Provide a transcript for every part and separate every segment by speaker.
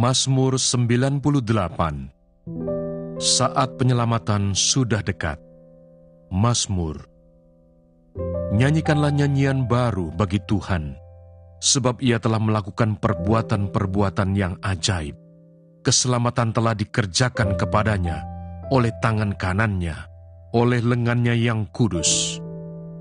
Speaker 1: Mazmur 98. Saat penyelamatan sudah dekat. Mazmur. Nyanyikanlah nyanyian baru bagi Tuhan, sebab Ia telah melakukan perbuatan-perbuatan yang ajaib. Keselamatan telah dikerjakan kepadanya oleh tangan kanannya, oleh lengannya yang kudus.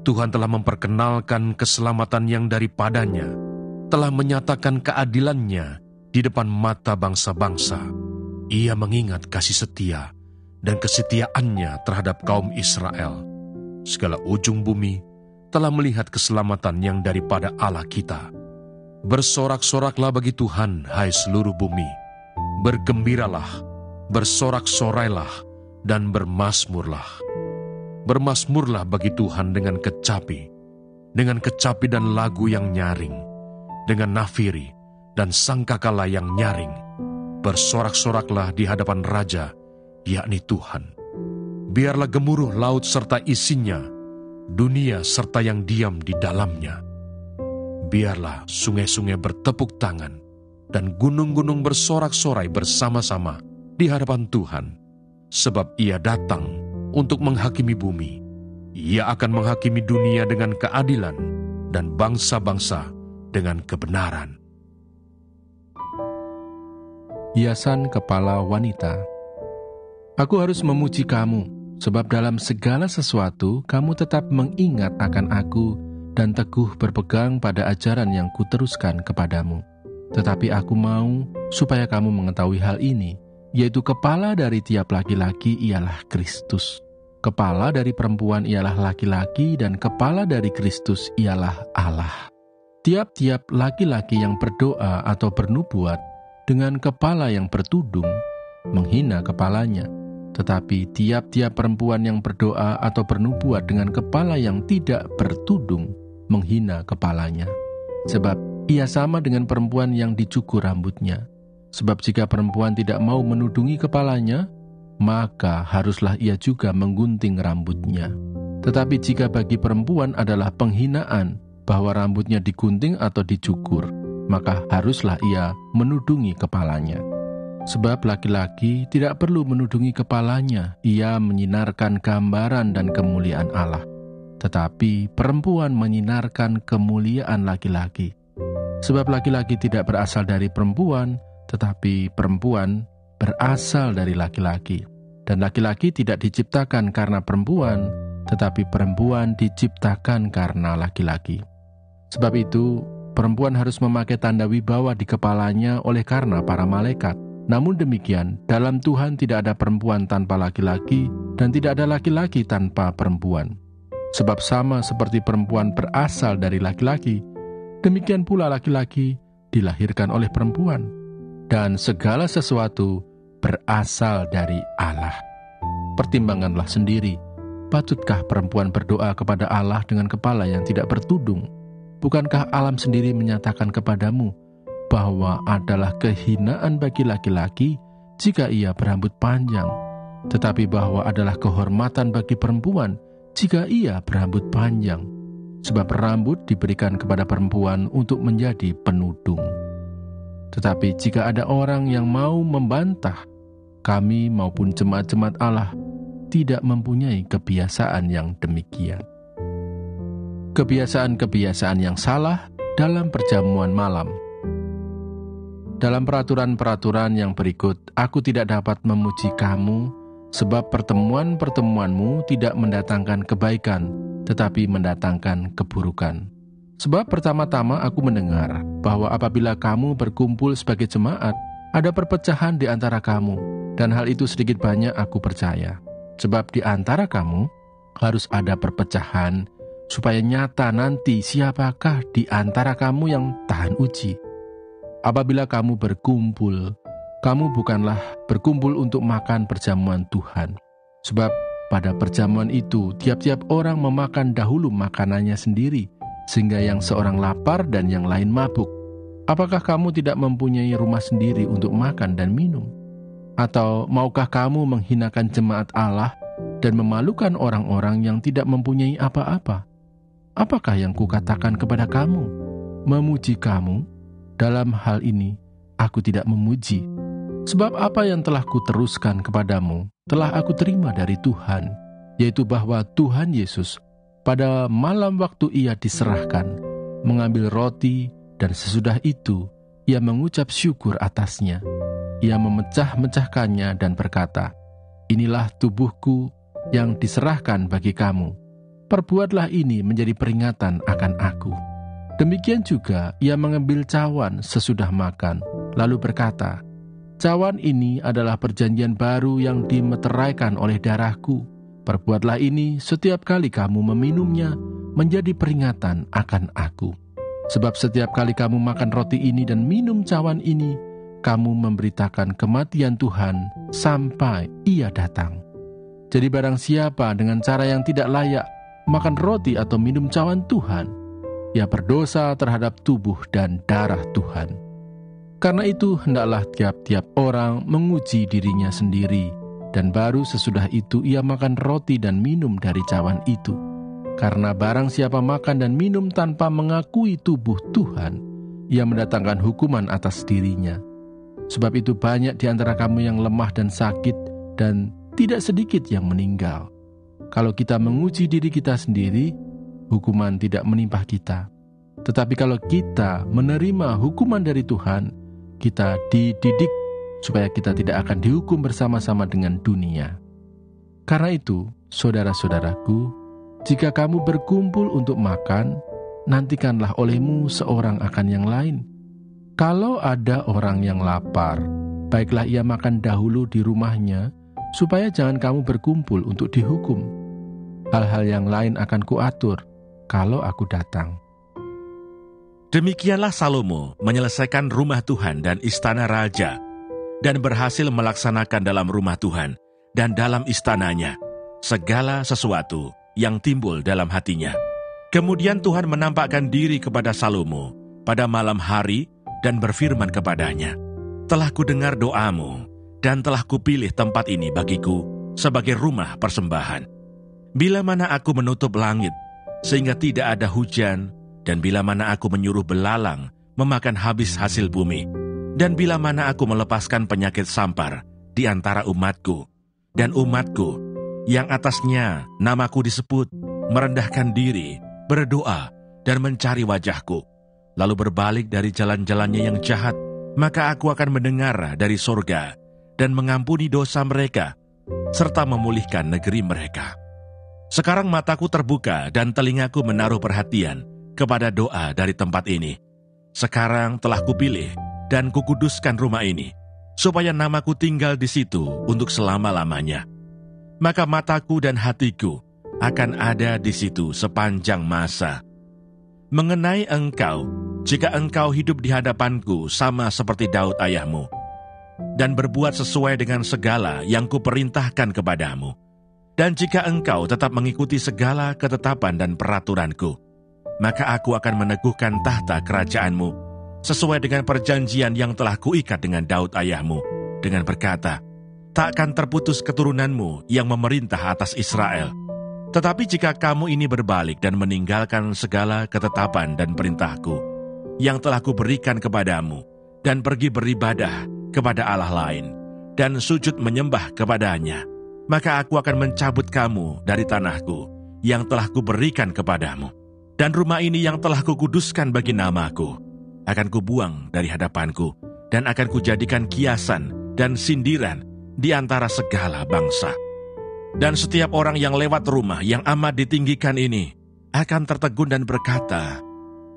Speaker 1: Tuhan telah memperkenalkan keselamatan yang daripadanya, telah menyatakan keadilannya di depan mata bangsa-bangsa. Ia mengingat kasih setia dan kesetiaannya terhadap kaum Israel. Segala ujung bumi telah melihat keselamatan yang daripada Allah kita. Bersorak-soraklah bagi Tuhan, hai seluruh bumi. Bergembiralah, bersorak-sorailah, dan bermasmurlah. Bermasmurlah bagi Tuhan dengan kecapi dan lagu yang nyaring, dengan nafiri dan sangkakala yang nyaring. Bersorak-soraklah di hadapan Raja, yakni Tuhan. Biarlah gemuruh laut serta isinya, dunia serta yang diam di dalamnya. Biarlah sungai-sungai bertepuk tangan, dan gunung-gunung bersorak-sorai bersama-sama di hadapan Tuhan. Sebab Ia datang untuk menghakimi bumi. Ia akan menghakimi dunia dengan keadilan, dan bangsa-bangsa dengan kebenaran.
Speaker 2: Hiasan kepala wanita. Aku harus memuji kamu, sebab dalam segala sesuatu kamu tetap mengingat akan aku dan teguh berpegang pada ajaran yang kuteruskan kepadamu. Tetapi aku mau supaya kamu mengetahui hal ini, yaitu kepala dari tiap laki-laki ialah Kristus. Kepala dari perempuan ialah laki-laki, dan kepala dari Kristus ialah Allah. Tiap-tiap laki-laki yang berdoa atau bernubuat dengan kepala yang bertudung menghina kepalanya, tetapi tiap-tiap perempuan yang berdoa atau bernubuat dengan kepala yang tidak bertudung menghina kepalanya. Sebab ia sama dengan perempuan yang dicukur rambutnya. Sebab jika perempuan tidak mau menudungi kepalanya, maka haruslah ia juga menggunting rambutnya. Tetapi jika bagi perempuan adalah penghinaan bahwa rambutnya digunting atau dicukur, maka haruslah ia menudungi kepalanya. Sebab laki-laki tidak perlu menudungi kepalanya, ia menyinarkan gambaran dan kemuliaan Allah. Tetapi perempuan menyinarkan kemuliaan laki-laki. Sebab laki-laki tidak berasal dari perempuan, tetapi perempuan berasal dari laki-laki. Dan laki-laki tidak diciptakan karena perempuan, tetapi perempuan diciptakan karena laki-laki. Sebab itu, perempuan harus memakai tanda wibawa di kepalanya oleh karena para malaikat. Namun demikian, dalam Tuhan tidak ada perempuan tanpa laki-laki, dan tidak ada laki-laki tanpa perempuan. Sebab sama seperti perempuan berasal dari laki-laki, demikian pula laki-laki dilahirkan oleh perempuan. Dan segala sesuatu berasal dari Allah. Pertimbanganlah sendiri, patutkah perempuan berdoa kepada Allah dengan kepala yang tidak bertudung? Bukankah alam sendiri menyatakan kepadamu bahwa adalah kehinaan bagi laki-laki jika ia berambut panjang, tetapi bahwa adalah kehormatan bagi perempuan jika ia berambut panjang? Sebab rambut diberikan kepada perempuan untuk menjadi penudung. Tetapi jika ada orang yang mau membantah, kami maupun jemaat-jemaat Allah tidak mempunyai kebiasaan yang demikian. Kebiasaan-kebiasaan yang salah dalam perjamuan malam. Dalam peraturan-peraturan yang berikut, aku tidak dapat memuji kamu, sebab pertemuan-pertemuanmu tidak mendatangkan kebaikan, tetapi mendatangkan keburukan. Sebab pertama-tama aku mendengar bahwa apabila kamu berkumpul sebagai jemaat, ada perpecahan di antara kamu, dan hal itu sedikit banyak aku percaya. Sebab di antara kamu harus ada perpecahan, supaya nyata nanti siapakah di antara kamu yang tahan uji. Apabila kamu berkumpul, kamu bukanlah berkumpul untuk makan perjamuan Tuhan. Sebab pada perjamuan itu, tiap-tiap orang memakan dahulu makanannya sendiri, sehingga yang seorang lapar dan yang lain mabuk. Apakah kamu tidak mempunyai rumah sendiri untuk makan dan minum? Atau maukah kamu menghinakan jemaat Allah dan memalukan orang-orang yang tidak mempunyai apa-apa? Apakah yang kukatakan kepada kamu? Memuji kamu? Dalam hal ini, aku tidak memuji. Sebab apa yang telah kuteruskan kepadamu telah aku terima dari Tuhan, yaitu bahwa Tuhan Yesus pada malam waktu ia diserahkan, mengambil roti dan sesudah itu ia mengucap syukur atasnya. Ia memecah-mecahkannya dan berkata, "Inilah tubuhku yang diserahkan bagi kamu. Perbuatlah ini menjadi peringatan akan aku." Demikian juga ia mengambil cawan sesudah makan, lalu berkata, "Cawan ini adalah perjanjian baru yang dimeteraikan oleh darahku. Perbuatlah ini setiap kali kamu meminumnya menjadi peringatan akan aku. Sebab setiap kali kamu makan roti ini dan minum cawan ini, kamu memberitakan kematian Tuhan sampai ia datang. Jadi barang siapa dengan cara yang tidak layak makan roti atau minum cawan Tuhan, ia berdosa terhadap tubuh dan darah Tuhan. Karena itu hendaklah tiap-tiap orang menguji dirinya sendiri, dan baru sesudah itu ia makan roti dan minum dari cawan itu. Karena barang siapa makan dan minum tanpa mengakui tubuh Tuhan, ia mendatangkan hukuman atas dirinya. Sebab itu banyak di antara kamu yang lemah dan sakit, dan tidak sedikit yang meninggal. Kalau kita menguji diri kita sendiri, hukuman tidak menimpa kita. Tetapi kalau kita menerima hukuman dari Tuhan, kita dididik supaya kita tidak akan dihukum bersama-sama dengan dunia. Karena itu, saudara-saudaraku, jika kamu berkumpul untuk makan, nantikanlah olehmu seorang akan yang lain. Kalau ada orang yang lapar, baiklah ia makan dahulu di rumahnya, supaya jangan kamu berkumpul untuk dihukum. Hal-hal yang lain akan kuatur kalau aku datang."
Speaker 1: Demikianlah Salomo menyelesaikan rumah Tuhan dan istana raja, dan berhasil melaksanakan dalam rumah Tuhan dan dalam istananya segala sesuatu yang timbul dalam hatinya. Kemudian Tuhan menampakkan diri kepada Salomo pada malam hari dan berfirman kepadanya, "Telah kudengar doamu, dan telah kupilih tempat ini bagiku sebagai rumah persembahan. Bila mana aku menutup langit, sehingga tidak ada hujan, dan bila mana aku menyuruh belalang memakan habis hasil bumi, dan bila mana aku melepaskan penyakit sampar di antara umatku, dan umatku yang atasnya namaku disebut, merendahkan diri, berdoa, dan mencari wajahku, lalu berbalik dari jalan-jalannya yang jahat, maka aku akan mendengar dari sorga, dan mengampuni dosa mereka, serta memulihkan negeri mereka." Sekarang mataku terbuka dan telingaku menaruh perhatian kepada doa dari tempat ini. Sekarang telah kupilih dan kukuduskan rumah ini, supaya namaku tinggal di situ untuk selama-lamanya. Maka mataku dan hatiku akan ada di situ sepanjang masa. Mengenai engkau, jika engkau hidup di hadapanku sama seperti Daud ayahmu, dan berbuat sesuai dengan segala yang kuperintahkan kepadamu, dan jika engkau tetap mengikuti segala ketetapan dan peraturanku, maka aku akan meneguhkan tahta kerajaanmu sesuai dengan perjanjian yang telah kuikat dengan Daud ayahmu, dengan berkata, "Takkan terputus keturunanmu yang memerintah atas Israel." Tetapi jika kamu ini berbalik dan meninggalkan segala ketetapan dan perintahku yang telah kuberikan kepadamu, dan pergi beribadah kepada Allah lain, dan sujud menyembah kepadanya, maka aku akan mencabut kamu dari tanahku yang telah kuberikan kepadamu. Dan rumah ini yang telah kukuduskan bagi namaku, akan kubuang dari hadapanku, dan akan kujadikan kiasan dan sindiran di antara segala bangsa. Dan setiap orang yang lewat rumah yang amat ditinggikan ini akan tertegun dan berkata,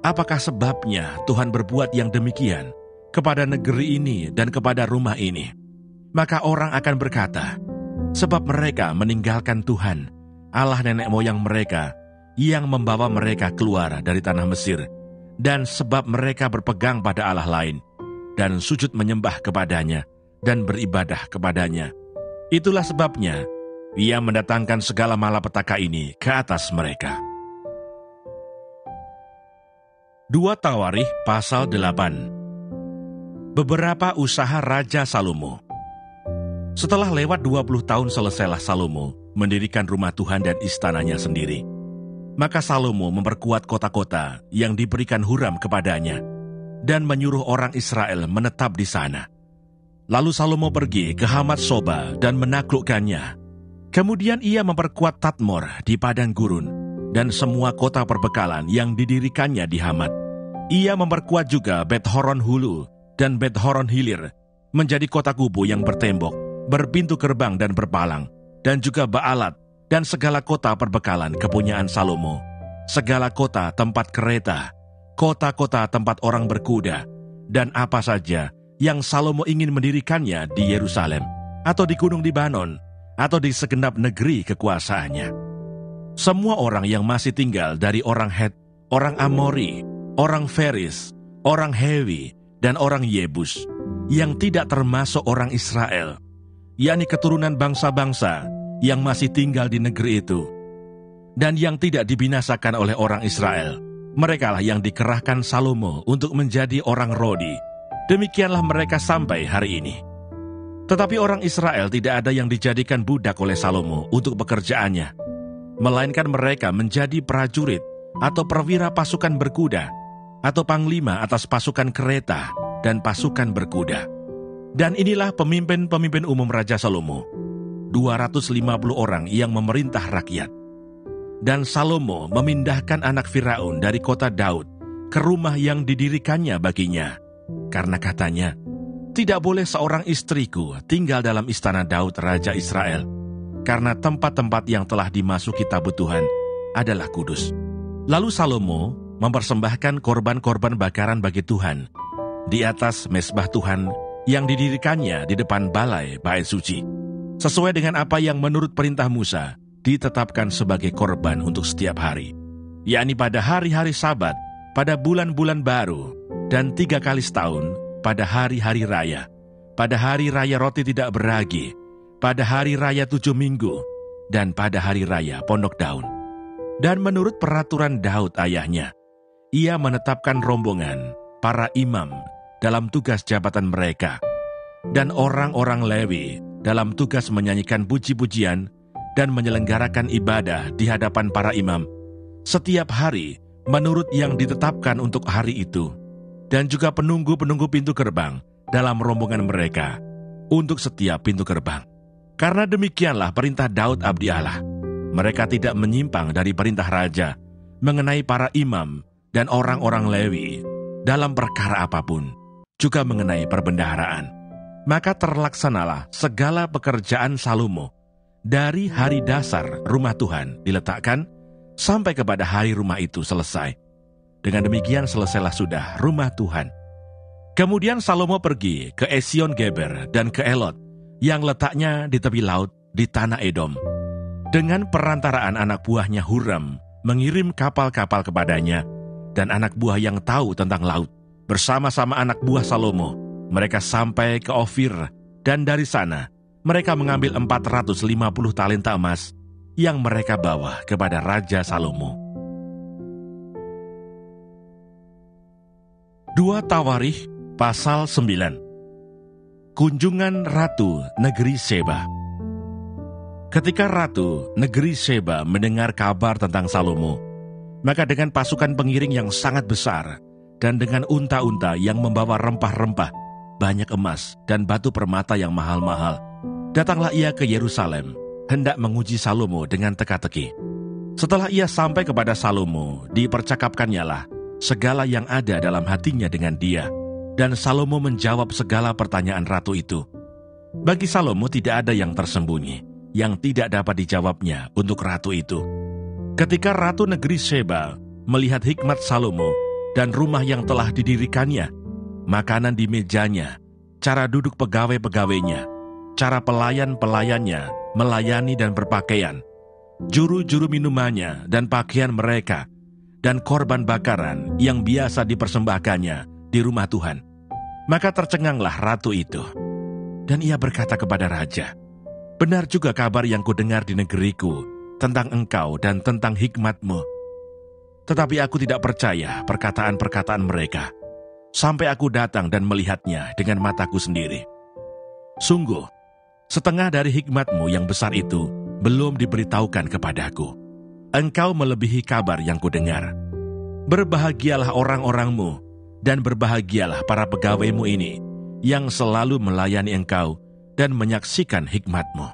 Speaker 1: "Apakah sebabnya Tuhan berbuat yang demikian kepada negeri ini dan kepada rumah ini?" Maka orang akan berkata, "Sebab mereka meninggalkan Tuhan, Allah nenek moyang mereka, yang membawa mereka keluar dari tanah Mesir, dan sebab mereka berpegang pada Allah lain, dan sujud menyembah kepadanya, dan beribadah kepadanya. Itulah sebabnya Ia mendatangkan segala malapetaka ini ke atas mereka." 2 Tawarikh pasal 8. Beberapa usaha Raja Salomo. Setelah lewat 20 tahun selesailah Salomo mendirikan rumah Tuhan dan istananya sendiri. Maka Salomo memperkuat kota-kota yang diberikan Huram kepadanya,
Speaker 3: dan menyuruh orang Israel menetap di sana. Lalu Salomo pergi ke Hamat Soba dan menaklukkannya. Kemudian ia memperkuat Tadmor di padang gurun dan semua kota perbekalan yang didirikannya di Hamat. Ia memperkuat juga Bet-Horon Hulu dan Bet-Horon Hilir menjadi kota kubu yang bertembok, berpintu gerbang dan berpalang, dan juga Baalat dan segala kota perbekalan kepunyaan Salomo, segala kota tempat kereta, kota-kota tempat orang berkuda, dan apa saja yang Salomo ingin mendirikannya di Yerusalem, atau di Gunung Libanon, atau di segenap negeri kekuasaannya. Semua orang yang masih tinggal dari orang Het, orang Amori, orang Feris, orang Hewi, dan orang Yebus, yang tidak termasuk orang Israel, yakni keturunan bangsa-bangsa yang masih tinggal di negeri itu, dan yang tidak dibinasakan oleh orang Israel, merekalah yang dikerahkan Salomo untuk menjadi orang Rodi. Demikianlah mereka sampai hari ini. Tetapi orang Israel tidak ada yang dijadikan budak oleh Salomo untuk pekerjaannya, melainkan mereka menjadi prajurit atau perwira pasukan berkuda, atau panglima atas pasukan kereta dan pasukan berkuda. Dan inilah pemimpin-pemimpin umum Raja Salomo, 250 orang yang memerintah rakyat. Dan Salomo memindahkan anak Firaun dari kota Daud ke rumah yang didirikannya baginya, karena katanya, tidak boleh seorang istriku tinggal dalam istana Daud Raja Israel, karena tempat-tempat yang telah dimasuki tabut Tuhan adalah kudus. Lalu Salomo mempersembahkan korban-korban bakaran bagi Tuhan di atas mezbah Tuhan yang didirikannya di depan balai bait suci, sesuai dengan apa yang menurut perintah Musa ditetapkan sebagai korban untuk setiap hari, yakni pada hari-hari Sabat, pada bulan-bulan baru, dan 3 kali setahun, pada hari-hari raya, pada hari raya roti tidak beragi, pada hari raya 7 minggu, dan pada hari raya pondok daun. Dan menurut peraturan Daud ayahnya, ia menetapkan rombongan para imam dalam tugas jabatan mereka, dan orang-orang Lewi dalam tugas menyanyikan puji-pujian dan menyelenggarakan ibadah di hadapan para imam setiap hari menurut yang ditetapkan untuk hari itu, dan juga penunggu-penunggu pintu gerbang dalam rombongan mereka untuk setiap pintu gerbang. Karena demikianlah perintah Daud abdi Allah, mereka tidak menyimpang dari perintah raja mengenai para imam dan orang-orang Lewi dalam perkara apapun, juga mengenai perbendaharaan. Maka terlaksanalah segala pekerjaan Salomo dari hari dasar rumah Tuhan diletakkan sampai kepada hari rumah itu selesai. Dengan demikian selesailah sudah rumah Tuhan. Kemudian Salomo pergi ke Esion Geber dan ke Elot yang letaknya di tepi laut di tanah Edom. Dengan perantaraan anak buahnya Huram mengirim kapal-kapal kepadanya dan anak buah yang tahu tentang laut. Bersama-sama anak buah Salomo, mereka sampai ke Ofir, dan dari sana mereka mengambil 450 talenta emas yang mereka bawa kepada Raja Salomo. 2 Tawarikh pasal 9. Kunjungan Ratu Negeri Seba. Ketika Ratu Negeri Seba mendengar kabar tentang Salomo, maka dengan pasukan pengiring yang sangat besar dan dengan unta-unta yang membawa rempah-rempah, banyak emas dan batu permata yang mahal-mahal, datanglah ia ke Yerusalem, hendak menguji Salomo dengan teka-teki. Setelah ia sampai kepada Salomo, dipercakapkannyalah segala yang ada dalam hatinya dengan dia, dan Salomo menjawab segala pertanyaan ratu itu. Bagi Salomo tidak ada yang tersembunyi, yang tidak dapat dijawabnya untuk ratu itu. Ketika Ratu Negeri Seba melihat hikmat Salomo dan rumah yang telah didirikannya, makanan di mejanya, cara duduk pegawai-pegawainya, cara pelayan-pelayannya melayani dan berpakaian, juru-juru minumannya dan pakaian mereka, dan korban bakaran yang biasa dipersembahkannya di rumah Tuhan. Maka tercenganglah ratu itu, dan ia berkata kepada raja, "Benar juga kabar yang kudengar di negeriku tentang engkau dan tentang hikmatmu. Tetapi aku tidak percaya perkataan-perkataan mereka, sampai aku datang dan melihatnya dengan mataku sendiri. Sungguh, setengah dari hikmatmu yang besar itu belum diberitahukan kepadaku. Engkau melebihi kabar yang kudengar. Berbahagialah orang-orangmu dan berbahagialah para pegawaimu ini, yang selalu melayani engkau dan menyaksikan hikmat-Mu.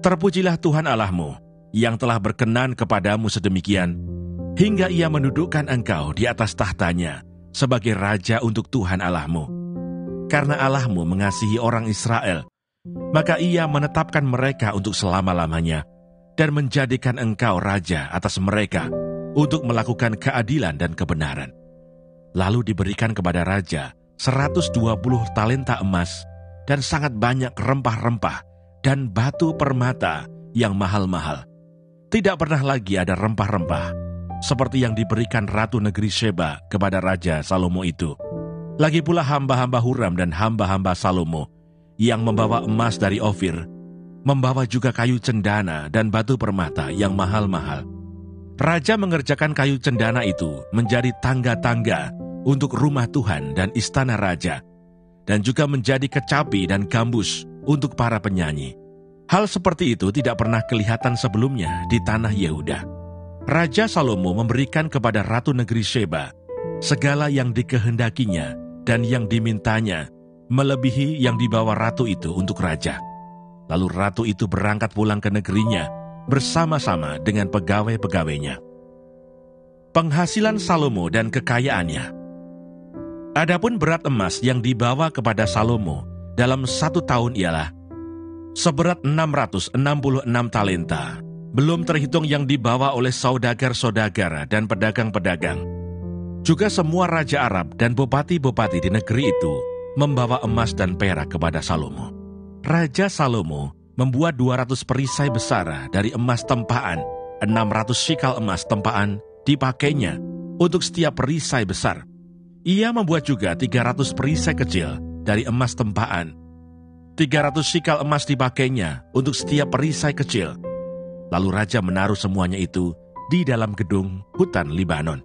Speaker 3: Terpujilah Tuhan Allah-Mu, yang telah berkenan kepadamu sedemikian, hingga Ia mendudukkan engkau di atas tahtanya sebagai Raja untuk Tuhan Allah-Mu. Karena Allah-Mu mengasihi orang Israel, maka Ia menetapkan mereka untuk selama-lamanya, dan menjadikan engkau Raja atas mereka untuk melakukan keadilan dan kebenaran. Lalu diberikan kepada Raja 120 talenta emas dan sangat banyak rempah-rempah dan batu permata yang mahal-mahal. Tidak pernah lagi ada rempah-rempah seperti yang diberikan Ratu Negeri Sheba kepada Raja Salomo itu. Lagi pula hamba-hamba Huram dan hamba-hamba Salomo yang membawa emas dari Ofir, membawa juga kayu cendana dan batu permata yang mahal-mahal. Raja mengerjakan kayu cendana itu menjadi tangga-tangga untuk rumah Tuhan dan istana raja, dan juga menjadi kecapi dan gambus untuk para penyanyi. Hal seperti itu tidak pernah kelihatan sebelumnya di tanah Yehuda. Raja Salomo memberikan kepada Ratu Negeri Sheba segala yang dikehendakinya dan yang dimintanya, melebihi yang dibawa ratu itu untuk raja. Lalu ratu itu berangkat pulang ke negerinya bersama-sama dengan pegawai-pegawainya. Penghasilan Salomo dan kekayaannya. Adapun berat emas yang dibawa kepada Salomo dalam 1 tahun ialah seberat 666 talenta, belum terhitung yang dibawa oleh saudagar-saudagar dan pedagang-pedagang. Juga semua raja Arab dan bupati-bupati di negeri itu membawa emas dan perak kepada Salomo. Raja Salomo membuat 200 perisai besar dari emas tempaan, 600 shikal emas tempaan dipakainya untuk setiap perisai besar. Ia membuat juga 300 perisai kecil dari emas tempaan. 300 shikal emas dipakainya untuk setiap perisai kecil. Lalu raja menaruh semuanya itu di dalam gedung hutan Libanon.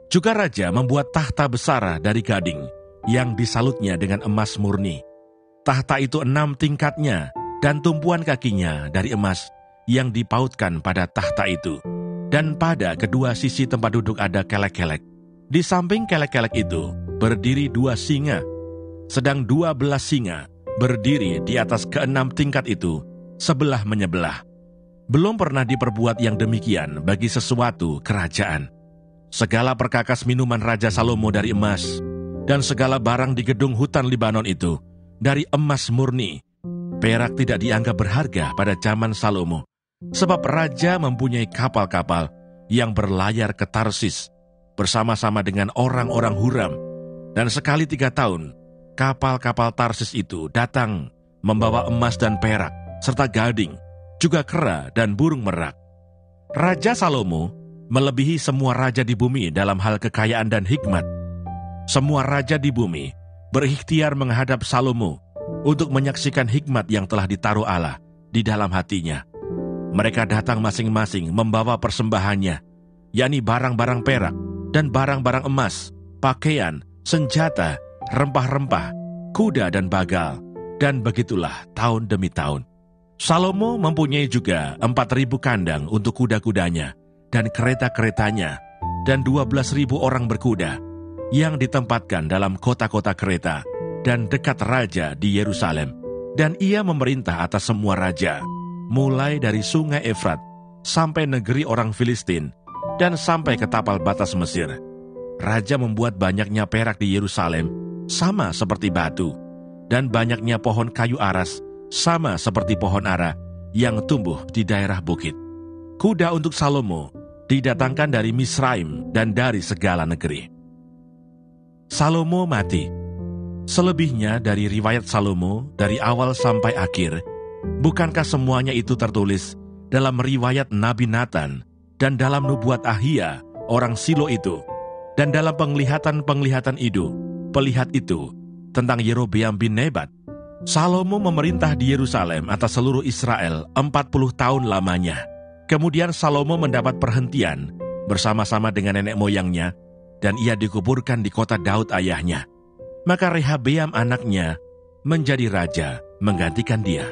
Speaker 3: Juga raja membuat tahta besar dari gading yang disalutnya dengan emas murni. Tahta itu 6 tingkatnya dan tumpuan kakinya dari emas yang dipautkan pada tahta itu. Dan pada kedua sisi tempat duduk ada kelek-kelek. Di samping kelek-kelek itu berdiri 2 singa, sedang 12 singa berdiri di atas ke-6 tingkat itu, sebelah menyebelah. Belum pernah diperbuat yang demikian bagi sesuatu kerajaan. Segala perkakas minuman Raja Salomo dari emas, dan segala barang di gedung hutan Libanon itu dari emas murni. Perak tidak dianggap berharga pada zaman Salomo, sebab raja mempunyai kapal-kapal yang berlayar ke Tarsis bersama-sama dengan orang-orang Huram. Dan sekali 3 tahun, kapal-kapal Tarsis itu datang membawa emas dan perak, serta gading, juga kera dan burung merak. Raja Salomo melebihi semua raja di bumi dalam hal kekayaan dan hikmat. Semua raja di bumi berikhtiar menghadap Salomo untuk menyaksikan hikmat yang telah ditaruh Allah di dalam hatinya. Mereka datang masing-masing membawa persembahannya, yakni barang-barang perak dan barang-barang emas, pakaian, senjata, rempah-rempah, kuda dan bagal, dan begitulah tahun demi tahun. Salomo mempunyai juga 4.000 kandang untuk kuda-kudanya dan kereta-keretanya, dan 12.000 orang berkuda yang ditempatkan dalam kota-kota kereta dan dekat raja di Yerusalem. Dan ia memerintah atas semua raja, mulai dari sungai Efrat sampai negeri orang Filistin dan sampai ke tapal batas Mesir. Raja membuat banyaknya perak di Yerusalem sama seperti batu, dan banyaknya pohon kayu aras sama seperti pohon ara yang tumbuh di daerah bukit. Kuda untuk Salomo didatangkan dari Misraim dan dari segala negeri. Salomo mati. Selebihnya dari riwayat Salomo dari awal sampai akhir, bukankah semuanya itu tertulis dalam riwayat Nabi Nathan dan dalam nubuat Ahia orang Silo itu, dan dalam penglihatan-penglihatan Ido, pelihat itu, tentang Yerobeam bin Nebat? Salomo memerintah di Yerusalem atas seluruh Israel 40 tahun lamanya. Kemudian Salomo mendapat perhentian bersama-sama dengan nenek moyangnya, dan ia dikuburkan di kota Daud ayahnya. Maka Rehabeam anaknya menjadi raja menggantikan dia.